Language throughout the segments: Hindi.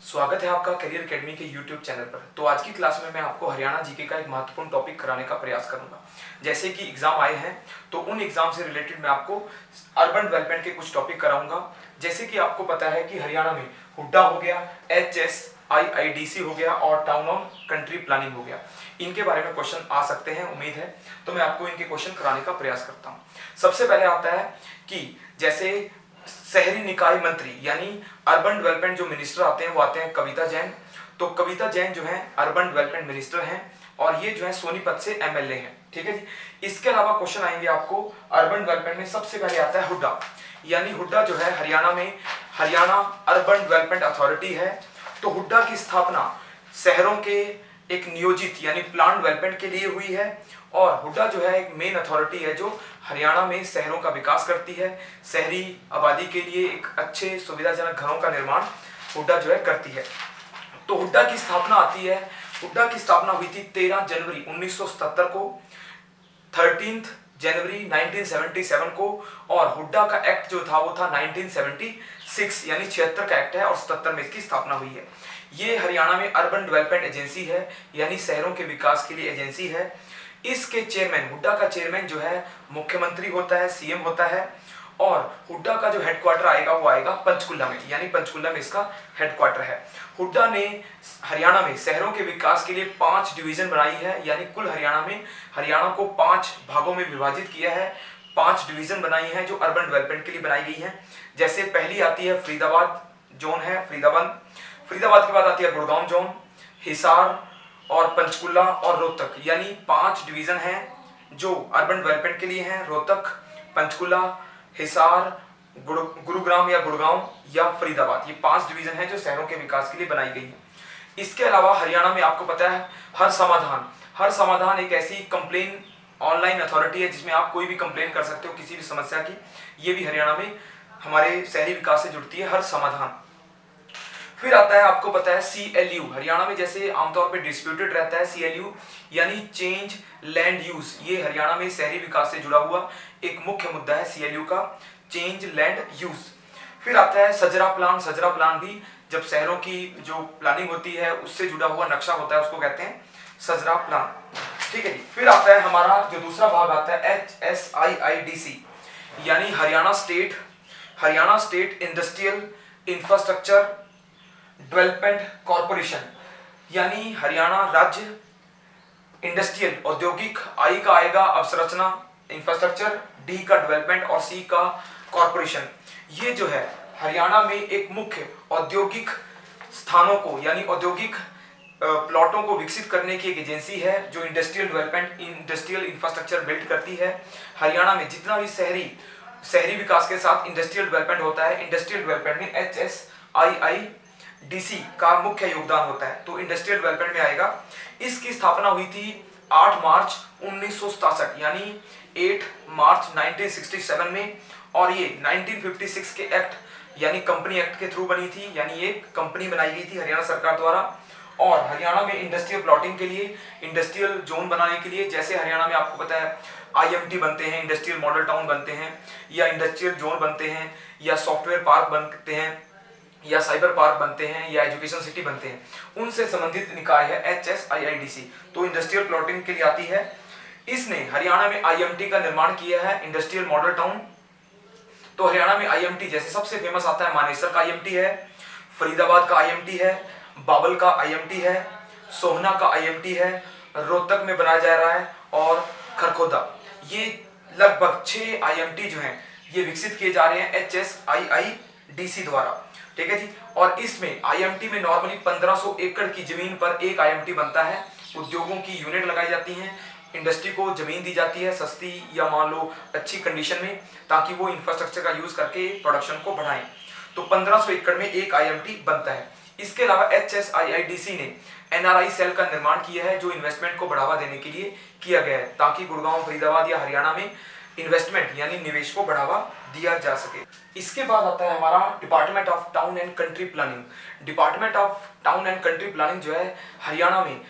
स्वागत है आपका करियर एकेडमी के YouTube चैनल पर। तो आज की क्लास में मैं आपको हरियाणा जीके का एक महत्वपूर्ण टॉपिक कराने का प्रयास करूंगा। जैसे कि एग्जाम आए हैं तो उन एग्जाम से रिलेटेड मैं आपको अर्बन डेवलपमेंट के कुछ टॉपिक कराऊंगा। जैसे कि आपको पता है कि हरियाणा में हुड्डा हो गया, HSIIDC हो गया और टाउन ऑन कंट्री प्लानिंग हो गया। इनके बारे में क्वेश्चन आ सकते हैं, उम्मीद है। तो मैं आपको इनके क्वेश्चन कराने का प्रयास करता हूँ। सबसे पहले आता है कि जैसे शहरी निकाय मंत्री यानी अर्बन डेवलपमेंट जो मिनिस्टर आते हैं वो आते हैं कविता जैन। तो कविता जैन जो है अर्बन डेवलपमेंट मिनिस्टर हैं और ये जो है सोनीपत से MLA हैं। ठीक है जी। इसके अलावा क्वेश्चन आएंगे आपको अर्बन डेवलपमेंट में। सबसे पहले आता है हुड्डा, यानी हुड्डा जो है हरियाणा में हरियाणा अर्बन डेवलपमेंट अथॉरिटी है। तो हुड्डा की स्थापना शहरों के एक नियोजित यानी प्लान डेवलपमेंट के लिए हुई है और हुड्डा जो है एक मेन अथॉरिटी है जो हरियाणा में शहरों का विकास करती है। शहरी आबादी के लिए एक अच्छे सुविधाजनक घरों का निर्माण हुड्डा जो है करती है। तो हुड्डा की स्थापना आती है, हुड्डा की स्थापना हुई थी 13 जनवरी 1977 को, 13 जनवरी 1977 को, और हुड्डा का एक्ट जो था वो था 1976 यानी 76 का एक्ट है और 77 में इसकी स्थापना हुई है। ये हरियाणा में अर्बन डेवलपमेंट एजेंसी है यानी शहरों के विकास के लिए एजेंसी है। इसके चेयरमैन, हुड्डा का चेयरमैन जो है मुख्यमंत्री होता है, CM होता है। और हुड्डा का जो हेडक्वार्टर आएगा वो आएगा पंचकुला में, यानी पंचकुला में इसका हेडक्वार्टर है। हुड्डा ने हरियाणा में शहरों के विकास के लिए 5 डिवीजन बनाई है, यानी कुल हरियाणा को 5 भागों में विभाजित किया है। 5 डिवीजन बनाई है जो अर्बन डेवलपमेंट के लिए बनाई गई है। जैसे पहली आती है फरीदाबाद जोन है, फरीदाबाद के बाद आती है गुड़गांव जोन, हिसार और पंचकुला और रोहतक, यानी 5 डिवीजन हैं जो अर्बन डेवलपमेंट के लिए हैं। रोहतक, पंचकुला, हिसार, गुरुग्राम या गुड़गांव या फरीदाबाद, ये 5 डिवीजन हैं जो शहरों के विकास के लिए बनाई गई हैं। इसके अलावा हरियाणा में आपको पता है हर समाधान एक ऐसी कंप्लेन ऑनलाइन अथॉरिटी है जिसमें आप कोई भी कंप्लेन कर सकते हो किसी भी समस्या की। ये भी हरियाणा में हमारे शहरी विकास से जुड़ती है हर समाधान। फिर आता है आपको पता है CLU, हरियाणा में जैसे आमतौर पे डिस्प्यूटेड रहता है CLU यानी चेंज लैंड यूज। ये हरियाणा में शहरी विकास से जुड़ा हुआ एक मुख्य मुद्दा है CLU का, चेंज लैंड यूज। फिर आता है सजरा प्लान भी जब शहरों की जो प्लानिंग होती है उससे जुड़ा हुआ नक्शा होता है उसको कहते हैं सजरा प्लान। ठीक है जी। फिर आता है हमारा जो दूसरा भाग आता है HSIIDC यानी Haryana state industrial infrastructure development corporation, यानी हरियाणा राज्य इंडस्ट्रियल औद्योगिक, I का आएगा अवसंरचना इंफ्रास्ट्रक्चर, D का डेवलपमेंट और C का कॉर्पोरेशन। ये जो है हरियाणा में एक मुख्य औद्योगिक स्थानों को यानी औद्योगिक प्लॉटों को विकसित करने की एक एजेंसी है जो industrial development industrial infrastructure build करती है। हरियाणा में जितना भी शहरी विकास के साथ इंडस्ट्रियल डेवलपमेंट होता है, इंडस्ट्रियल डेवलपमेंट में HSIIDC का मुख्य योगदान होता है, तो इंडस्ट्रियल डेवलपमेंट में आएगा। इसकी स्थापना हुई थी 8 मार्च 1967 यानी 8 मार्च 1967 में, और ये 1956 के एक्ट यानी कंपनी एक्ट के थ्रू बनी थी, यानी ये कंपनी बनाई गई थी हरियाणा सरकार द्वारा। और हरियाणा में इंडस्ट्रियल प्लॉटिंग के लिए, इंडस्ट्रियल जोन बनाने के लिए, जैसे हरियाणा में आपको पता है IMT बनते हैं, इंडस्ट्रियल मॉडल टाउन बनते हैं, या इंडस्ट्रियल जोन बनते हैं, या सॉफ्टवेयर पार्क बनते हैं, या साइबर पार्क बनते हैं, या एजुकेशन सिटी बनते हैं, उनसे संबंधित निकाय है HSIIDC। तो इंडस्ट्रियल प्लॉटिंग के लिए आती है। इसने हरियाणा में IMT का निर्माण किया है, इंडस्ट्रियल मॉडल टाउन। तो हरियाणा में IMT जैसे सबसे फेमस आता है मानेसर का IMT है, फरीदाबाद का IMT है, बाबल का IMT है, सोहना का IMT है, रोहतक में बनाया जा रहा है, और खरखोदा। ये लगभग 6 IMT जो हैं ये विकसित किए जा रहे हैं HSIIDC द्वारा। ठीक है जी। और इसमें IMT में नॉर्मली 1500 एकड़ की जमीन पर एक IMT बनता है। उद्योगों की यूनिट लगाई जाती हैं, इंडस्ट्री को जमीन दी जाती है सस्ती या मान लो अच्छी कंडीशन में, ताकि वो इंफ्रास्ट्रक्चर का यूज करके प्रोडक्शन को बढ़ाएं। तो 1500 एकड़ में एक IMT बनता है। इसके अलावा HSIIDC ने NRI सेल का निर्माण किया है जो इन्वेस्टमेंट को बढ़ावा देने के लिए किया गया है, ताकि गुड़गांव, फरीदाबाद या हरियाणा में इन्वेस्टमेंट यानी निवेश को बढ़ावा दिया जा सके। इसके बाद आता है हमारा department of town and country planning. Department of town and country planning जो है हरियाणा में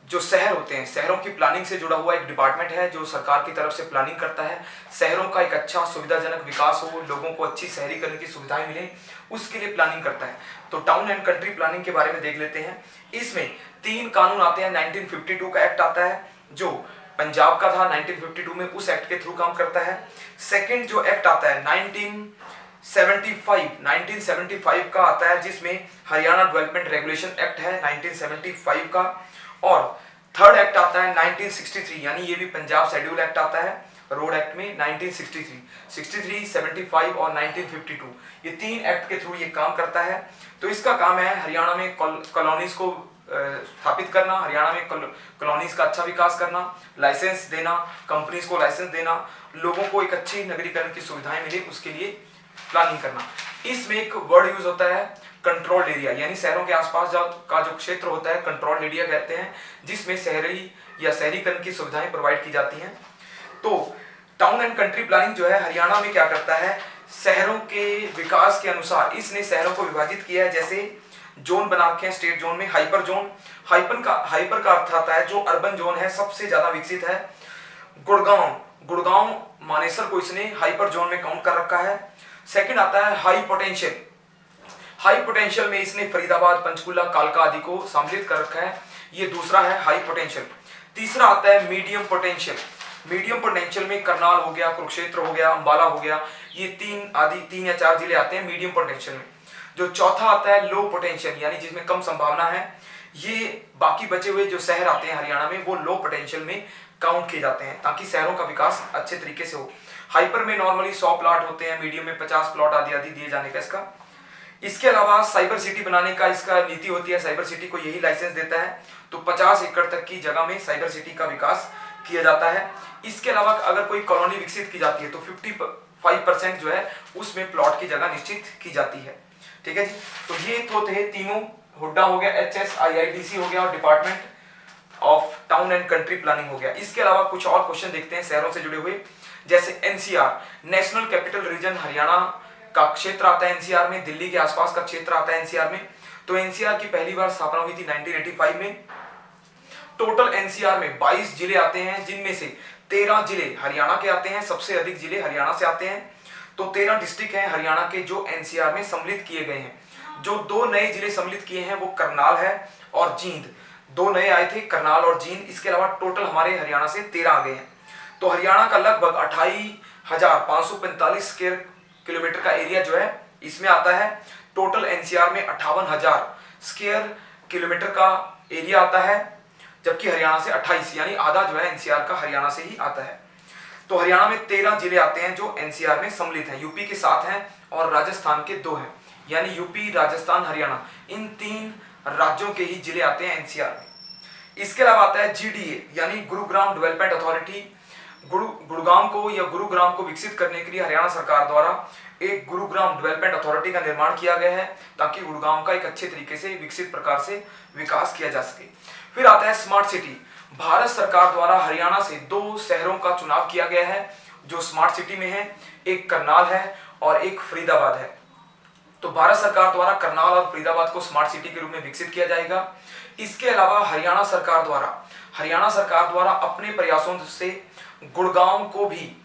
जो शहर होते हैं, शहरों की प्लानिंग से जुड़ा हुआ एक डिपार्टमेंट है जो सरकार की तरफ से प्लानिंग करता है। शहरों का एक अच्छा सुविधाजनक विकास हो, लोगों को अच्छी शहरीकरण की सुविधाएं मिले, उसके लिए प्लानिंग करता है। तो टाउन एंड कंट्री प्लानिंग के बारे में देख लेते हैं। इसमें 3 कानून आते हैं। 1952 का एक्ट आता है जो पंजाब का था, 1952 में उस एक्ट के थ्रू काम करता है। सेकंड जो एक्ट आता है 1975 का आता है, जिसमें हरियाणा डेवलपमेंट रेगुलेशन एक्ट है 1975 का। और थर्ड एक्ट आता है 1963, यानी ये भी पंजाब शेड्यूल एक्ट आता है रोड एक्ट में 1963, 63, 75 और 1952, ये 3 एक्ट के थ्रू ये काम करता है। तो इसका काम है हरियाणा में कॉलोनीज को स्थापित करना, हरियाणा में कॉलोनीज का अच्छा विकास करना, लाइसेंस देना, कंपनीज को लाइसेंस देना, लोगों को एक अच्छी नगरीकरण की सुविधाएं मिले, उसके लिए प्लानिंग करना। इसमें एक वर्ड यूज होता है कंट्रोल एरिया, यानी शहरों के आसपास का जो क्षेत्र होता है कंट्रोल एरिया कहते हैं, जिसमें शहरी या शहरीकरण की सुविधाएं प्रोवाइड की जाती हैं। तो टाउन एंड कंट्री प्लानिंग जो है हरियाणा में क्या करता है, शहरों के विकास के अनुसार इसने शहरों को विभाजित किया है। जैसे जोन बना रखे हैं स्टेट जोन में, हाइपर जोन, हाइपर का अर्थ आता है जो अर्बन जोन है, सबसे ज्यादा विकसित है। गुड़गांव मानेसर को इसने हाइपर जोन में काउंट कर रखा है। सेकंड आता है हाई पोटेंशियल, हाई पोटेंशियल में इसने फरीदाबाद, पंचकुला, कालका आदि को सम्मिलित कर रखा है, ये दूसरा है हाई पोटेंशियल। तीसरा आता है मीडियम पोटेंशियल, मीडियम पोटेंशियल में करनाल हो गया, कुरुक्षेत्र हो गया, अंबाला हो गया, ये 3 या 4 जिले आते हैं मीडियम पोटेंशियल में। जो चौथा आता है लो पोटेंशियल, यानी जिसमें कम संभावना है, ये बाकी बचे हुए जो शहर आते हैं हरियाणा में वो लो पोटेंशियल में काउंट किए जाते हैं, ताकि शहरों का विकास अच्छे तरीके से हो। हाइपर में नॉर्मली 100 प्लॉट होते हैं, मीडियम में 50 प्लॉट आदि दिए जाने का इसका। इसके अलावा साइबर सिटी बनाने का इसका नीति होती है, साइबर सिटी को यही लाइसेंस देता है, तो 50 एकड़ तक की जगह में साइबर सिटी का विकास किया जाता है। इसके अलावा अगर कोई कॉलोनी विकसित की जाती है तो 55% जो है उसमें प्लॉट की जगह निश्चित की जाती है। ठीक है जी, तो ये तो थे तीनों, हुड्डा हो गया, HSIIDC हो गया और department of town and country planning हो गया। इसके अलावा कुछ और क्वेश्चन देखते हैं शहरों से जुड़े हुए। जैसे NCR, national capital region, Haryana का क्षेत्र आता है NCR में, दिल्ली के आसपास का क्षेत्र आता है NCR में। तो NCR की पहली बार स्थापना हुई थी 1985 में। टोटल NCR में 22 जिले आते हैं, जिनमें से 13 जिले हरियाणा के आते हैं, सबसे अधिक जिले हरियाणा से आते हैं। तो 13 डिस्ट्रिक्ट हैं हरियाणा के जो NCR में सम्मिलित किए गए हैं। जो 2 नए जिले सम्मिलित किए हैं वो करनाल है और जींद, 2 नए आए थे, करनाल और जींद। इसके अलावा टोटल हमारे हरियाणा से 13 आ गए हैं। तो हरियाणा का लगभग 28,545 स्क्वायर किलोमीटर का एरिया जो है इसमें आता है। टोटल NCR में 58,000 स्क्वायर किलोमीटर का एरिया आता है, जबकि हरियाणा से 28, यानी आधा जो है NCR का हरियाणा से ही आता है। तो हरियाणा में 13 जिले आते हैं जो NCR में सम्मिलित हैं, यूपी के 7 हैं और राजस्थान के 2 हैं, यानी यूपी, राजस्थान, हरियाणा, इन 3 राज्यों के ही जिले आते हैं NCR में। इसके अलावा आता है GDA, यानी गुरुग्राम डेवलपमेंट अथॉरिटी। गुरुग्राम को विकसित करने के लिए हरियाणा सरकार द्वारा एक गुरुग्राम डेवलपमेंट अथॉरिटी का निर्माण किया गया है, ताकि गुरुग्राम का एक अच्छे तरीके से विकसित प्रकार से विकास किया जा सके। फिर आता है स्मार्ट सिटी। भारत सरकार द्वारा हरियाणा से 2 शहरों का चुनाव किया गया है जो स्मार्ट सिटी में है, एक करनाल है और एक फरीदाबाद है। तो भारत सरकार द्वारा करनाल और फरीदाबाद को स्मार्ट सिटी के रूप में विकसित किया जाएगा। इसके अलावा हरियाणा सरकार द्वारा अपने प्रयासों से गुड़गांव को भी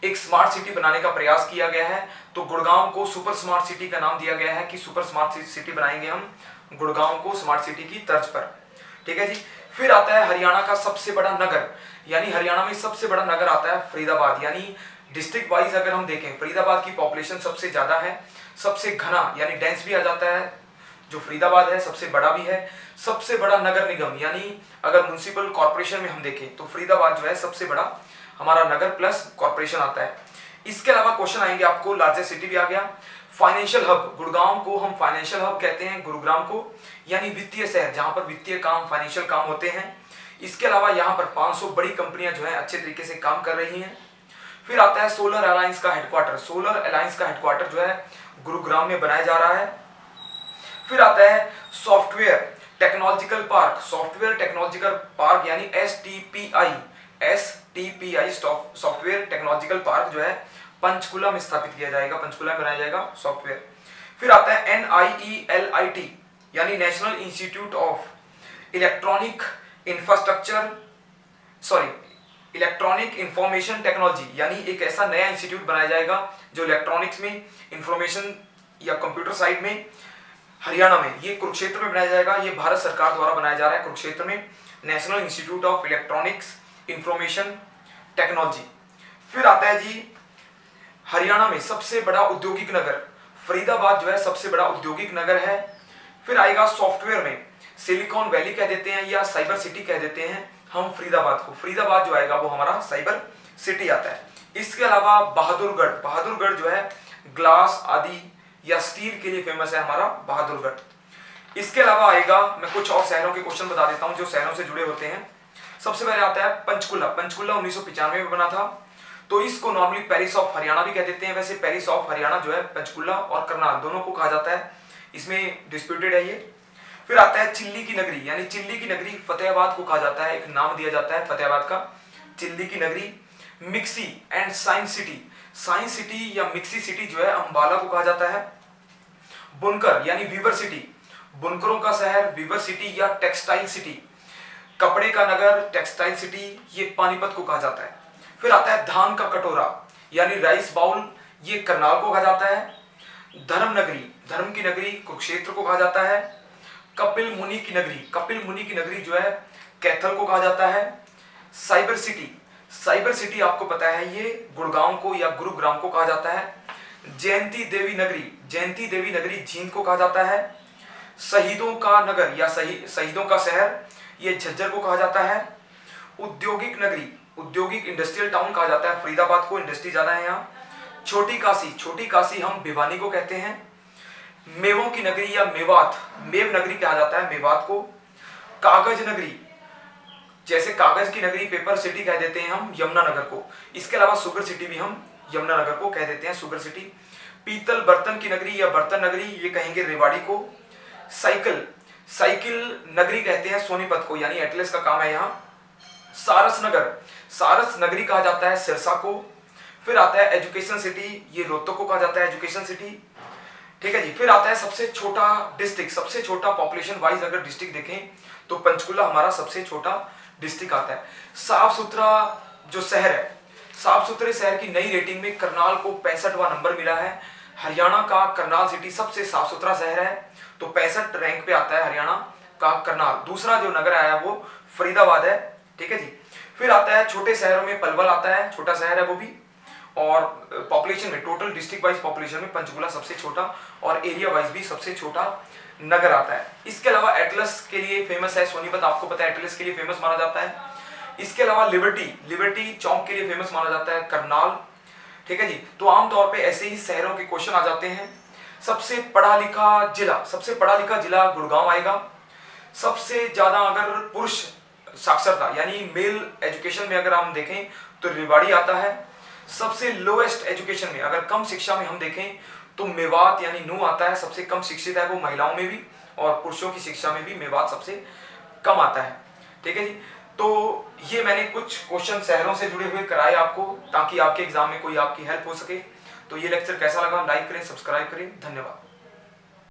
एक स्मार्ट सिटी बनाने का प्रयास किया गया है। तो गुड़गांव को सुपर स्मार्ट सिटी का नाम दिया गया है कि सुपर स्मार्ट सिटी बनाएंगे हम गुड़गांव को स्मार्ट सिटी की तर्ज पर। ठीक है जी। फिर आता है हरियाणा का सबसे बड़ा नगर, यानी हरियाणा में सबसे बड़ा नगर आता है फरीदाबाद। यानी डिस्ट्रिक्ट वाइज अगर हम देखें, फरीदाबाद की पॉपुलेशन सबसे ज्यादा है, सबसे घना यानी डेंस भी आ जाता है जो फरीदाबाद है, सबसे बड़ा भी है। सबसे बड़ा नगर निगम, यानी अगर म्युनिसिपल कॉर्पोरेशन में हम देखें तो फरीदाबाद जो है सबसे बड़ा हमारा नगर प्लस कॉर्पोरेशन आता है। इसके अलावा क्वेश्चन आएंगे आपको, लार्जेस्ट सिटी भी आ गया। फाइनेंशियल हब, गुड़गांव को हम फाइनेंशियल हब कहते हैं, गुरुग्राम को, यानी वित्तीय शहर जहां पर वित्तीय काम, फाइनेंशियल काम होते हैं। इसके अलावा यहाँ पर 500 बड़ी कंपनियां जो है अच्छे तरीके से काम कर रही हैं। फिर आता है सोलर अलायंस का हेडक्वार्टर। सोलर अलायंस का हेडक्वार्टर जो है गुरुग्राम में बनाया जा रहा है। फिर आता है software technological park. Software technological park यानी STPI सॉफ्टवेयर टेक्नोलॉजिकल पार्क जो है पंचकुला में स्थापित किया जाएगा, पंचकुला में बनाया जाएगा सॉफ्टवेयर। फिर आता है NIELIT यानी national institute of electronic infrastructure sorry electronic information technology, यानी एक ऐसा नया इंस्टीट्यूट बनाया जाएगा जो इलेक्ट्रॉनिक्स में, इंफॉर्मेशन या कंप्यूटर साइड में हरियाणा में, ये कुरुक्षेत्र में बनाया जाएगा। ये भारत सरकार द्वारा बनाया जा रहा है कुरुक्षेत्र में, national institute of electronics information technology. फिर आता है जी हरियाणा में सबसे बड़ा औद्योगिक नगर, फरीदाबाद जो है सबसे बड़ा औद्योगिक नगर है। फिर आएगा सॉफ्टवेयर में, सिलिकॉन वैली कह देते हैं या साइबर सिटी कह देते हैं हम फरीदाबाद को। फरीदाबाद जो आएगा वो हमारा साइबर सिटी आता है। इसके अलावा बहादुरगढ़, बहादुरगढ़ जो है ग्लास आदि या स्टील के लिए फेमस है हमारा बहादुरगढ़। इसके अलावा आएगा, मैं कुछ और शहरों के क्वेश्चन बता देता हूं जो शहरों से जुड़े होते हैं। सबसे पहले आता है पंचकुला। पंचकुला 1995 में बना था, तो इसको नॉर्मली पेरिस ऑफ हरियाणा भी कह देते हैं। वैसे पेरिस ऑफ हरियाणा जो है पंचकुला और करनाल दोनों को कहा जाता है, इसमें डिस्प्यूटेड है ये। फिर आता है चिल्ली की नगरी, यानी चिल्ली की नगरी फतेहाबाद को कहा जाता है, एक नाम दिया जाता है फतेहाबाद का, चिल्ली की नगरी। Mixie and science city, science city या मिक्सी सिटी जो है अंबाला को कहा जाता है। बुनकर यानी वीवर सिटी, बुनकरों का शहर वीवर सिटी या टेक्सटाइल सिटी, कपड़े का नगर टेक्सटाइल सिटी, ये पानीपत को कहा जाता है। फिर आता है धान का कटोरा यानी राइस बाउल, ये करनाल को कहा जाता है। धर्म नगरी, धर्म की नगरी कुरुक्षेत्र को कहा जाता है। कपिल मुनि की नगरी, कपिल मुनि की नगरी जो है कैथल को कहा जाता है। साइबर सिटी, साइबर सिटी आपको पता है ये गुड़गांव को या गुरुग्राम को कहा जाता है। जयंती देवी नगरी, जयंती देवी नगरी जींद को कहा जाता है। शहीदों का नगर या शहीदों का शहर, ये झज्जर को कहा जाता है। औद्योगिक नगरी, औद्योगिक इंडस्ट्रियल टाउन कहा जाता है फरीदाबाद को, इंडस्ट्री ज्यादा है यहाँ। छोटी काशी, छोटी काशी हम भिवानी को कहते हैं। मेवों की नगरी या मेवात, मेव नगरी कहा जाता है मेवात को। कागज नगरी, जैसे कागज की नगरी पेपर सिटी कह देते हैं हम यमुनानगर को। इसके अलावा शुगर सिटी भी हम यमुनानगर को कह देते हैं, शुगर सिटी। पीतल बर्तन की नगरी या बर्तन नगरी, ये कहेंगे रेवाड़ी को। साइकिल, साइकिल नगरी कहते हैं सोनीपत को, यानी एटलस का काम है यहाँ। सारस नगर, सारस नगरी कहा जाता है सिरसा को। फिर आता है एजुकेशन सिटी, ये रोहतक को कहा जाता है एजुकेशन सिटी, ठीक है जी। फिर आता है सबसे छोटा डिस्ट्रिक्ट, सबसे छोटा पॉपुलेशन वाइज अगर डिस्ट्रिक्ट देखें तो पंचकुला हमारा सबसे छोटा डिस्ट्रिक्ट आता है। साफ सुथरा जो शहर है, साफ सुथरे शहर की नई रेटिंग में करनाल को 65वां नंबर मिला है। हरियाणा का करनाल सिटी सबसे साफ सुथरा शहर है, तो 65 रैंक पे आता है हरियाणा का करनाल। दूसरा जो नगर आया वो फरीदाबाद है, ठीक है जी। फिर आता है छोटे शहरों में पलवल आता है, छोटा शहर है वो भी। और पॉपुलेशन में, टोटल डिस्ट्रिक्ट वाइज पॉपुलेशन में पंचकुला सबसे छोटा और एरिया वाइज भी सबसे छोटा नगर आता है। इसके अलावा एटलस के लिए फेमस है सोनीपत, आपको पता है एटलस के लिए फेमस माना जाता है। इसके अलावा लिबर्टी, लिबर्टी चौक के लिए फेमस माना जाता है करनाल, ठीक है जी। तो आमतौर पे ऐसे ही शहरों के क्वेश्चन आ जाते हैं। सबसे पढ़ा लिखा जिला, सबसे पढ़ा लिखा जिला गुड़गांव आएगा। सबसे ज्यादा अगर पुरुष साक्षरता यानी मेल एजुकेशन में अगर हम देखें तो रेवाड़ी आता है। सबसे लोएस्ट एजुकेशन में, अगर कम शिक्षा में हम देखें तो मेवात यानी नू आता है, सबसे कम शिक्षित है वो महिलाओं में भी, और पुरुषों की शिक्षा में भी मेवात सबसे कम आता है, ठीक है जी। तो ये मैंने कुछ क्वेश्चन शहरों से जुड़े हुए कराए आपको, ताकि आपके एग्जाम में कोई आपकी हेल्प हो सके। तो ये लेक्चर कैसा लगा, लाइक करें, सब्सक्राइब करें, धन्यवाद।